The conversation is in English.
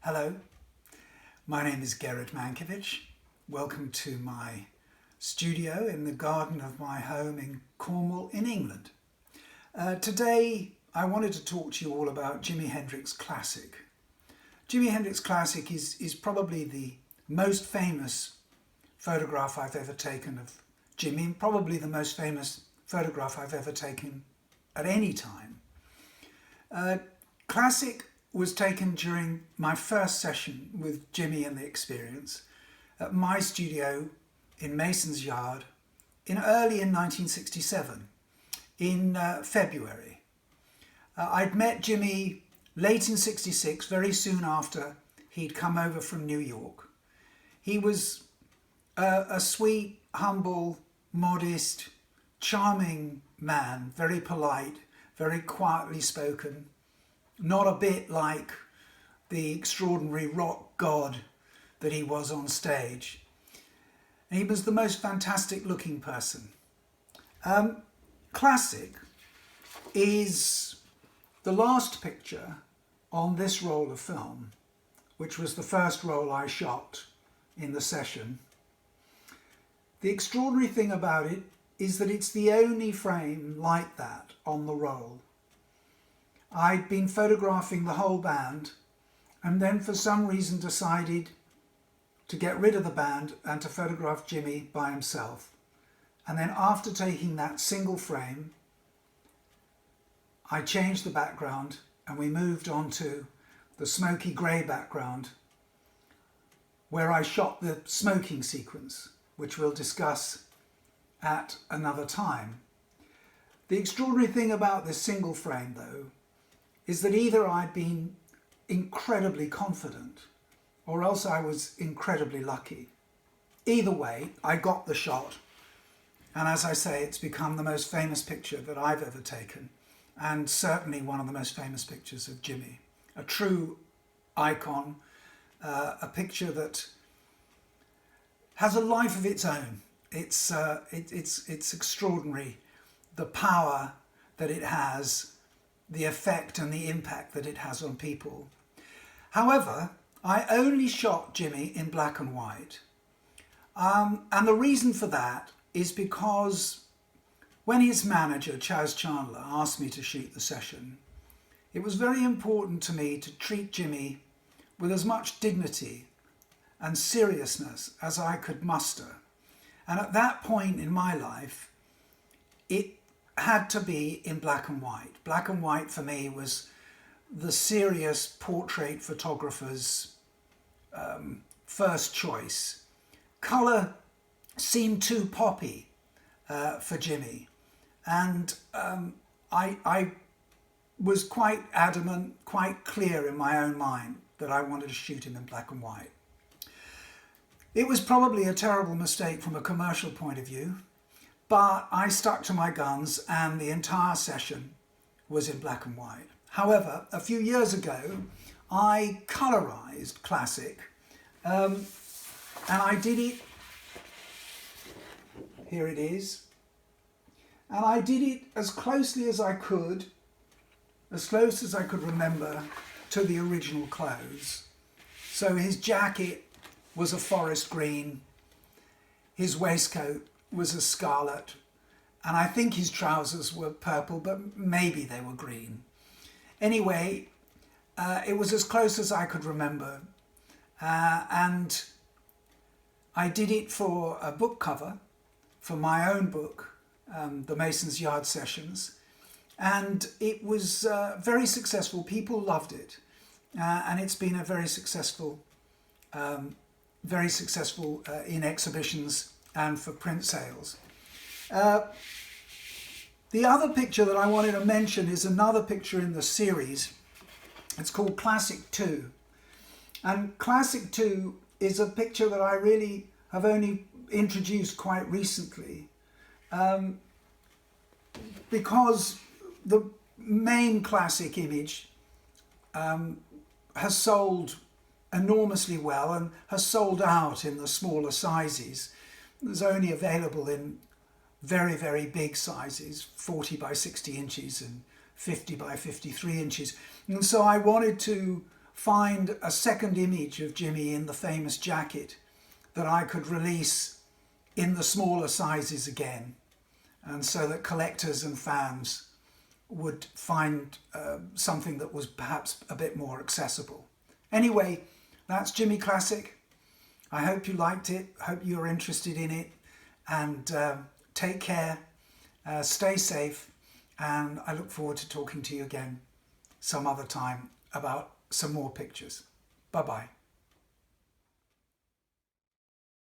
Hello, my name is Gered Mankowitz. Welcome to my studio in the garden of my home in Cornwall in England. Today I wanted to talk to you all about Jimi Hendrix Classic. Jimi Hendrix Classic is probably the most famous photograph I've ever taken of Jimi, and probably the most famous photograph I've ever taken at any time. Classic was taken during my first session with Jimi and the Experience at my studio in Mason's Yard early in 1967, in February. I'd met Jimi late in '66, very soon after he'd come over from New York. He was a sweet, humble, modest, charming man, very polite, very quietly spoken, not a bit like the extraordinary rock god that he was on stage. And he was the most fantastic looking person. Classic is the last picture on this roll of film, which was the first roll I shot in the session. The extraordinary thing about it is that it's the only frame like that on the roll. I'd been photographing the whole band and then for some reason decided to get rid of the band and to photograph Jimi by himself. And then after taking that single frame, I changed the background and we moved on to the smoky grey background where I shot the smoking sequence, which we'll discuss at another time. The extraordinary thing about this single frame, though, is that either I'd been incredibly confident or else I was incredibly lucky. Either way, I got the shot, and as I say, it's become the most famous picture that I've ever taken, and certainly one of the most famous pictures of Jimi. A true icon, a picture that has a life of its own. It's extraordinary, the power that it has, the effect and the impact that it has on people. However, I only shot Jimi in black and white. And the reason for that is because when his manager, Chas Chandler, asked me to shoot the session, it was very important to me to treat Jimi with as much dignity and seriousness as I could muster. And at that point in my life, it had to be in black and white. Black and white for me was the serious portrait photographer's first choice. Colour seemed too poppy for Jimi, and I was quite adamant, quite clear in my own mind that I wanted to shoot him in black and white. It was probably a terrible mistake from a commercial point of view, but I stuck to my guns and the entire session was in black and white. However, a few years ago, I colorized Classic, and I did it, here it is, and I did it as closely as I could, as close as I could remember to the original clothes. So his jacket was a forest green, his waistcoat was a scarlet, and I think his trousers were purple, but maybe they were green. Anyway, it was as close as I could remember, and I did it for a book cover for my own book, the Mason's Yard Sessions, and it was very successful. People loved it, and it's been a very successful in exhibitions and for print sales. The other picture that I wanted to mention is another picture in the series. It's called Classic 2. And Classic 2 is a picture that I really have only introduced quite recently, because the main Classic image has sold enormously well and has sold out in the smaller sizes. It's only available in very, very big sizes, 40 by 60 inches and 50 by 53 inches. And so I wanted to find a second image of Jimi in the famous jacket that I could release in the smaller sizes again, and so that collectors and fans would find something that was perhaps a bit more accessible. Anyway, that's Jimi Classic. I hope you liked it, hope you're interested in it, and take care, stay safe, and I look forward to talking to you again some other time about some more pictures. Bye-bye.